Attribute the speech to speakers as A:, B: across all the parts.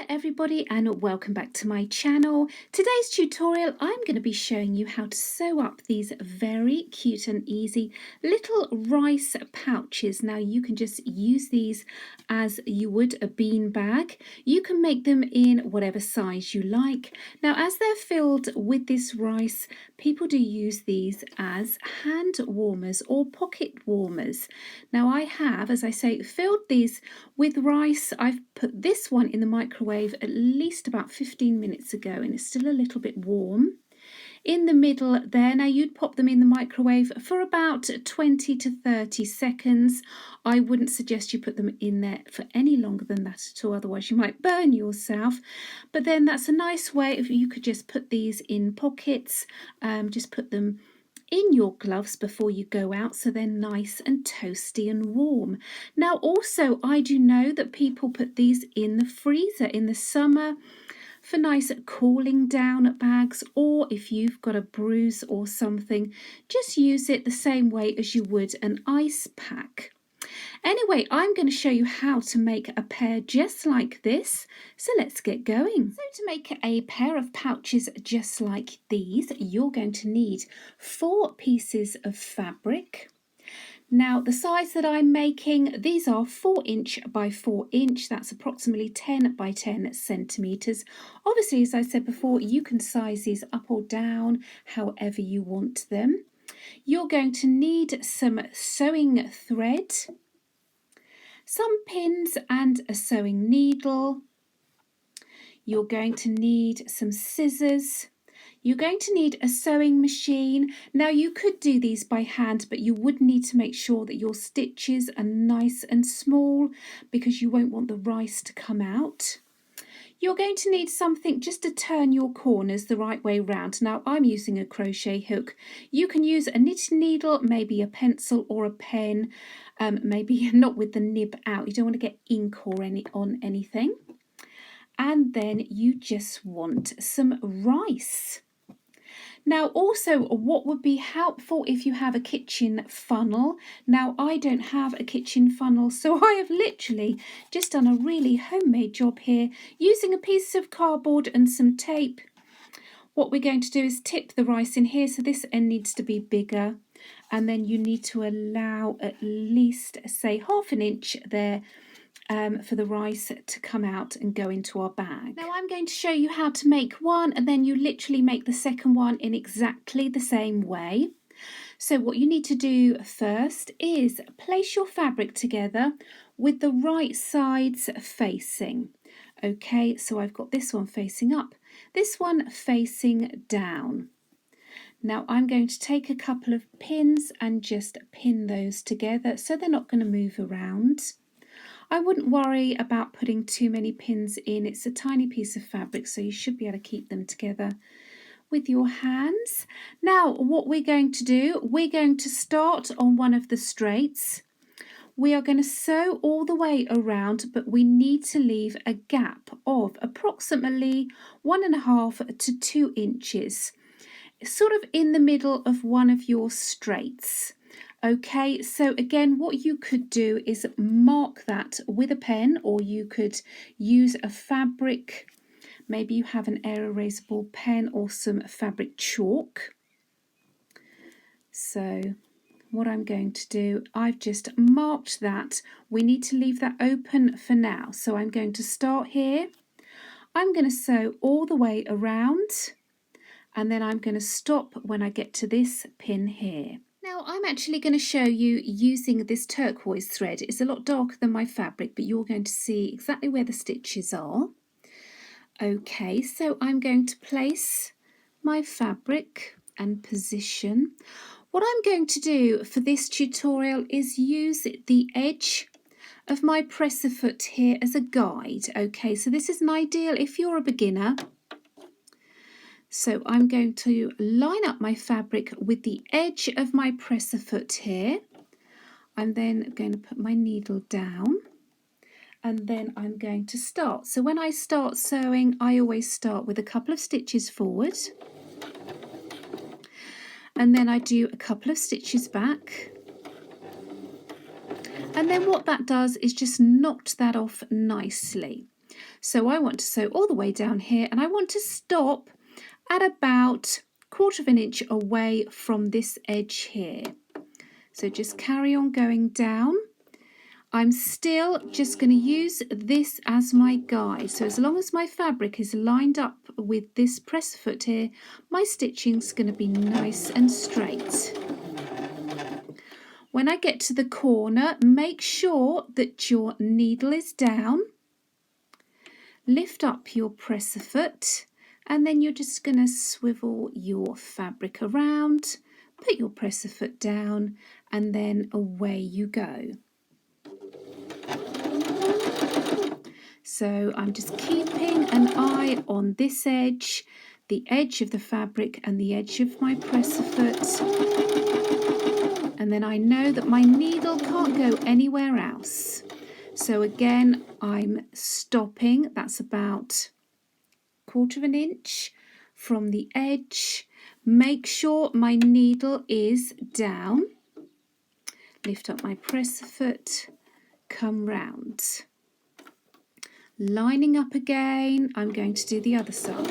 A: Everybody, and welcome back to my channel. Today's tutorial I'm going to be showing you how to sew up these very cute and easy little rice pouches. Now you can just use these as you would a bean bag. You can make them in whatever size you like. Now as they're filled with this rice, people do use these as hand warmers or pocket warmers. Now I have, as I say, filled these with rice. I've put this one in the microwave at least about 15 minutes ago and it's still a little bit warm. In the middle there, now you'd pop them in the microwave for about 20 to 30 seconds. I wouldn't suggest you put them in there for any longer than that at all, otherwise you might burn yourself. But then that's a nice way if you could just put these in pockets, just put them in your gloves before you go out so they're nice and toasty and warm. Now also I do know that people put these in the freezer in the summer for nice cooling down bags, or if you've got a bruise or something, just use it the same way as you would an ice pack. Anyway, I'm going to show you how to make a pair just like this, so let's get going. So to make a pair of pouches just like these, you're going to need 4 pieces of fabric. Now the size that I'm making, these are 4" by 4". That's approximately 10 by 10 centimeters. Obviously, as I said before, you can size these up or down however you want them. You're going to need some sewing thread, some pins and a sewing needle. You're going to need some scissors. You're going to need a sewing machine. Now you could do these by hand, but you would need to make sure that your stitches are nice and small because you won't want the rice to come out. You're going to need something just to turn your corners the right way round. Now I'm using a crochet hook. You can use a knitting needle, maybe a pencil or a pen, maybe not with the nib out. You don't want to get ink or on anything. And then you just want some rice. Now also, what would be helpful if you have a kitchen funnel. Now I don't have a kitchen funnel, so I have literally just done a really homemade job here using a piece of cardboard and some tape. What we're going to do is tip the rice in here, so this end needs to be bigger, and then you need to allow at least, say, 1/2 inch there for the rice to come out and go into our bag. Now I'm going to show you how to make one, and then you literally make the second one in exactly the same way. So what you need to do first is place your fabric together with the right sides facing. Okay, so I've got this one facing up, this one facing down. Now I'm going to take a couple of pins and just pin those together so they're not going to move around. I wouldn't worry about putting too many pins in. It's a tiny piece of fabric, so you should be able to keep them together with your hands. Now what we're going to do, we're going to start on one of the straights. We are going to sew all the way around, but we need to leave a gap of approximately 1.5 to 2 inches, sort of in the middle of one of your straights. Okay, so again, what you could do is mark that with a pen, or you could use a fabric, maybe you have an air erasable pen or some fabric chalk. So what I'm going to do, I've just marked that. We need to leave that open for now. So I'm going to start here. I'm going to sew all the way around, and then I'm going to stop when I get to this pin here. Now I'm actually going to show you using this turquoise thread. It's a lot darker than my fabric, but you're going to see exactly where the stitches are. Okay, so I'm going to place my fabric and position. What I'm going to do for this tutorial is use the edge of my presser foot here as a guide. Okay, so this is an ideal if you're a beginner. So I'm going to line up my fabric with the edge of my presser foot here. I'm then going to put my needle down, and then I'm going to start. So when I start sewing, I always start with a couple of stitches forward, and then I do a couple of stitches back. And then what that does is just knocked that off nicely. So I want to sew all the way down here, and I want to stop at about 1/4 of an inch away from this edge here. So just carry on going down. I'm still just going to use this as my guide. So as long as my fabric is lined up with this press foot here, my stitching's going to be nice and straight. When I get to the corner, make sure that your needle is down. Lift up your presser foot, and then you're just going to swivel your fabric around, put your presser foot down, and then away you go. So I'm just keeping an eye on this edge, the edge of the fabric and the edge of my presser foot. And then I know that my needle can't go anywhere else. So again, I'm stopping. That's about 1/4 of an inch from the edge. Make sure my needle is down. Lift up my presser foot, come round. Lining up again, I'm going to do the other side.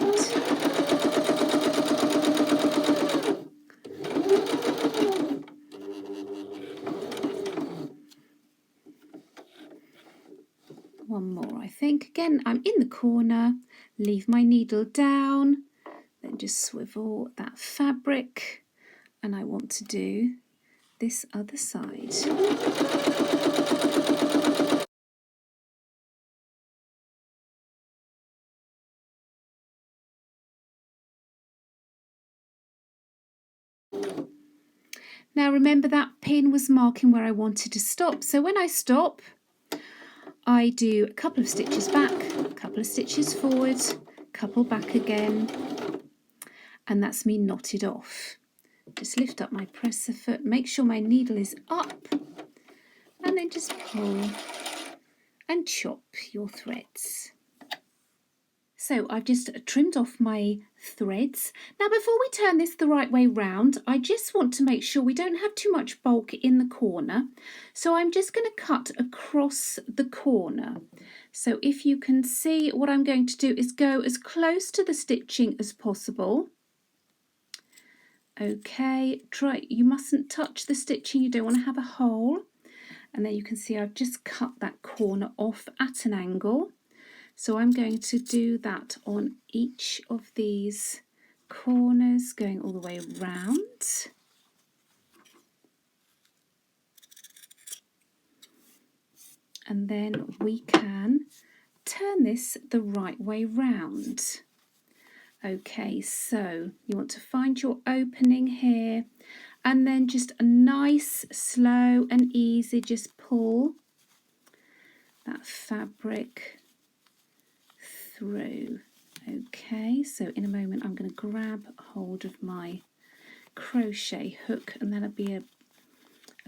A: One more, I think. Again, I'm in the corner, leave my needle down, then just swivel that fabric, and I want to do this other side. Now remember that pin was marking where I wanted to stop, so when I stop, I do a couple of stitches back, a couple of stitches forward, couple back again, and that's me knotted off. Just lift up my presser foot, make sure my needle is up, and then just pull and chop your threads. So I've just trimmed off my threads. Now before we turn this the right way round, I just want to make sure we don't have too much bulk in the corner. So I'm just going to cut across the corner. So if you can see, what I'm going to do is go as close to the stitching as possible. Okay, you mustn't touch the stitching, you don't want to have a hole. And there you can see I've just cut that corner off at an angle. So I'm going to do that on each of these corners, going all the way round. And then we can turn this the right way round. Okay, so you want to find your opening here, and then just a nice, slow and easy, just pull that fabric through. Okay, so in a moment I'm going to grab hold of my crochet hook, and that'll be a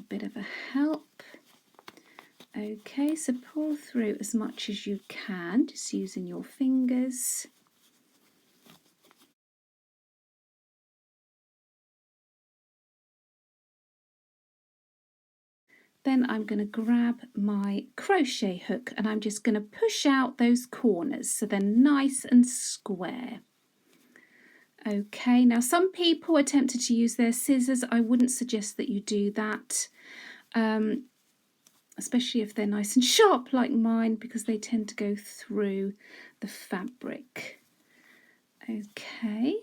A: bit of a help. Okay, so pull through as much as you can, just using your fingers. Then I'm going to grab my crochet hook, and I'm just going to push out those corners so they're nice and square. Okay, now some people are tempted to use their scissors. I wouldn't suggest that you do that, especially if they're nice and sharp like mine, because they tend to go through the fabric. Okay,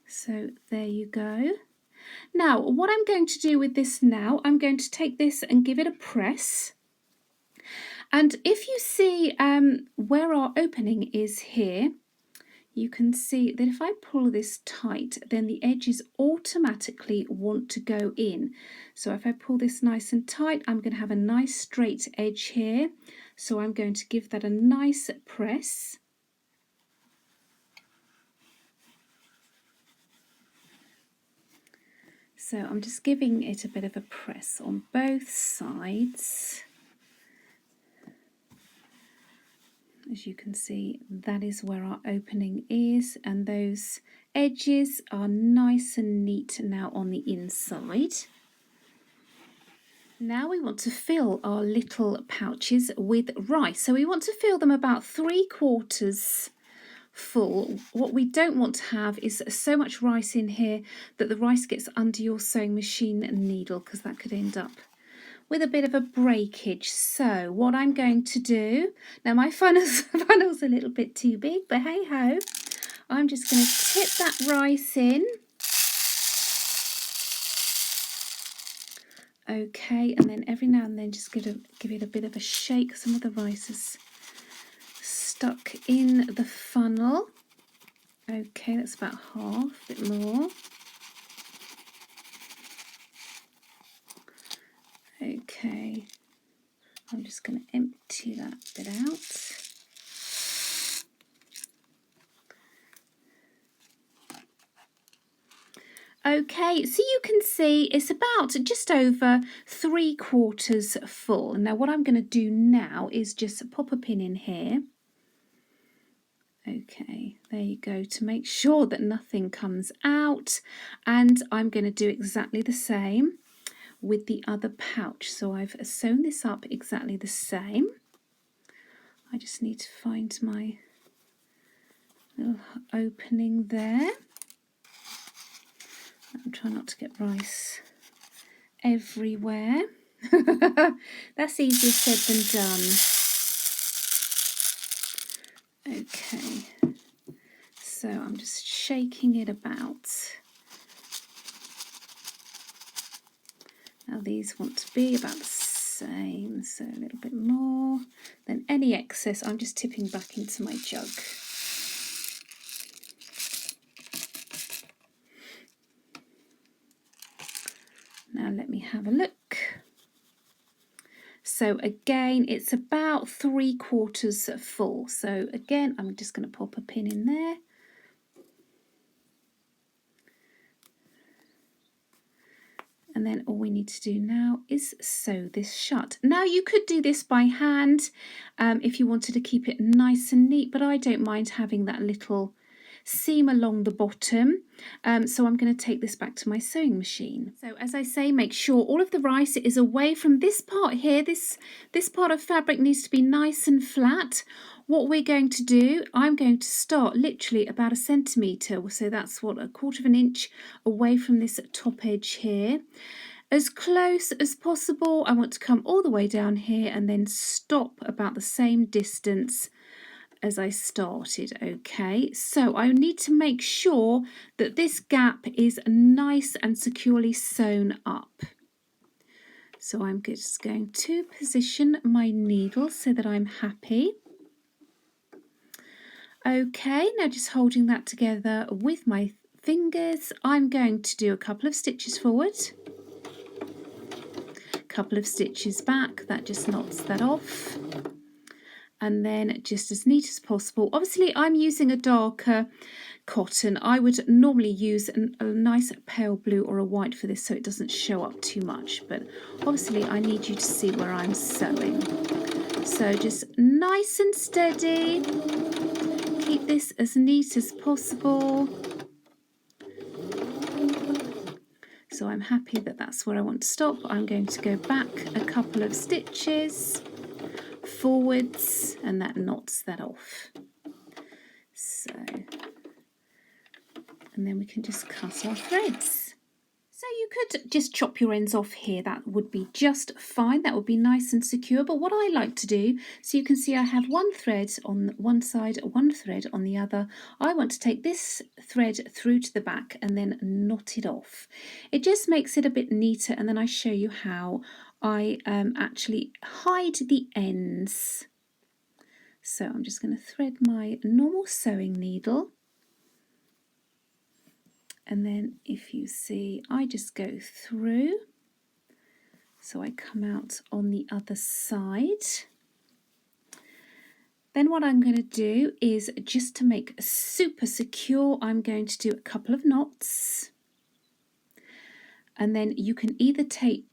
A: so there you go. Now, what I'm going to do with this now, I'm going to take this and give it a press. And if you see where our opening is here, you can see that if I pull this tight, then the edges automatically want to go in. So if I pull this nice and tight, I'm going to have a nice straight edge here. So I'm going to give that a nice press. So I'm just giving it a bit of a press on both sides. As you can see, that is where our opening is, and those edges are nice and neat now on the inside. Now we want to fill our little pouches with rice. So we want to fill them about 3/4 full. What we don't want to have is so much rice in here that the rice gets under your sewing machine needle, because that could end up with a bit of a breakage. So what I'm going to do, now my funnel's a little bit too big, but hey ho, I'm just going to tip that rice in. Okay, and then every now and then just give it a bit of a shake. Some of the rice is stuck in the funnel. Okay, that's about half, a bit more. Okay, I'm just going to empty that bit out. Okay, so you can see it's about just over 3/4 full. Now what I'm going to do now is just pop a pin in here. Okay, there you go, to make sure that nothing comes out. And I'm going to do exactly the same with the other pouch. So I've sewn this up exactly the same. I just need to find my little opening there. I'm trying not to get rice everywhere. That's easier said than done. Okay, so I'm just shaking it about. Now these want to be about the same, so a little bit more. Then any excess I'm just tipping back into my jug. Now let me have a look. So again, it's about 3/4 full. So again, I'm just going to pop a pin in there. And then all we need to do now is sew this shut. Now you could do this by hand if you wanted to keep it nice and neat, but I don't mind having that little seam along the bottom. So I'm going to take this back to my sewing machine. So as I say, make sure all of the rice is away from this part here. This part of fabric needs to be nice and flat. What we're going to do, I'm going to start literally about 1 centimetre, so that's what, 1/4 of an inch away from this top edge here. As close as possible. I want to come all the way down here and then stop about the same distance as I started. Okay, so I need to make sure that this gap is nice and securely sewn up. So I'm just going to position my needle so that I'm happy. Okay, now just holding that together with my fingers, I'm going to do a couple of stitches forward, a couple of stitches back, that just knots that off. And then just as neat as possible. Obviously I'm using a darker cotton. I would normally use a nice pale blue or a white for this so it doesn't show up too much, but obviously I need you to see where I'm sewing. So just nice and steady, keep this as neat as possible. So I'm happy that that's where I want to stop. I'm going to go back a couple of stitches forwards, and that knots that off. So, and then we can just cut our threads. So you could just chop your ends off here, that would be just fine, that would be nice and secure. But what I like to do, so you can see I have one thread on one side, one thread on the other. I want to take this thread through to the back and then knot it off. It just makes it a bit neater, and then I show you how I actually hide the ends. So I'm just going to thread my normal sewing needle. And then if you see, I just go through. So I come out on the other side. Then what I'm going to do is, just to make super secure, I'm going to do a couple of knots. And then you can either take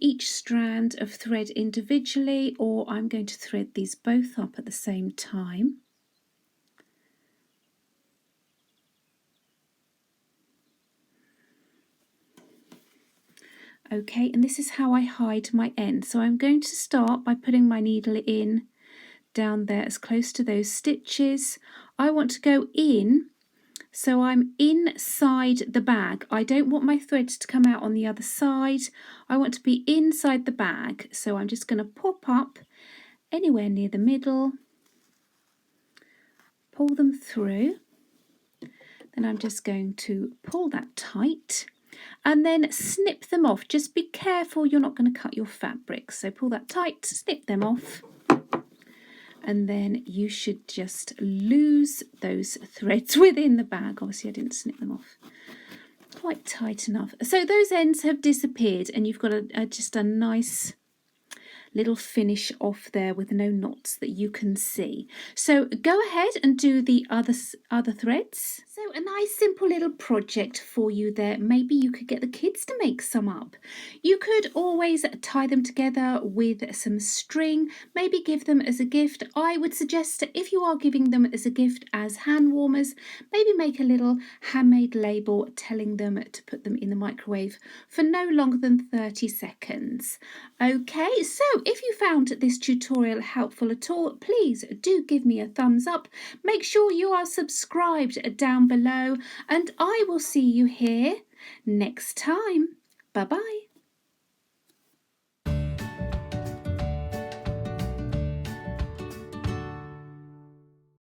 A: each strand of thread individually, or I'm going to thread these both up at the same time. Okay, and this is how I hide my end. So I'm going to start by putting my needle in down there as close to those stitches. I want to go in, so I'm inside the bag. I don't want my threads to come out on the other side. I want to be inside the bag, so I'm just going to pop up anywhere near the middle, pull them through, then I'm just going to pull that tight and then snip them off. Just be careful you're not going to cut your fabric. So pull that tight, snip them off, and then you should just lose those threads within the bag. Obviously I didn't snip them off quite tight enough. So those ends have disappeared and you've got just a nice little finish off there with no knots that you can see. So go ahead and do the other threads. So a nice simple little project for you there. Maybe you could get the kids to make some up. You could always tie them together with some string, maybe give them as a gift. I would suggest if you are giving them as a gift as hand warmers, maybe make a little handmade label telling them to put them in the microwave for no longer than 30 seconds. Okay, so if you found this tutorial helpful at all, please do give me a thumbs up. Make sure you are subscribed down below, and I will see you here next time. Bye bye.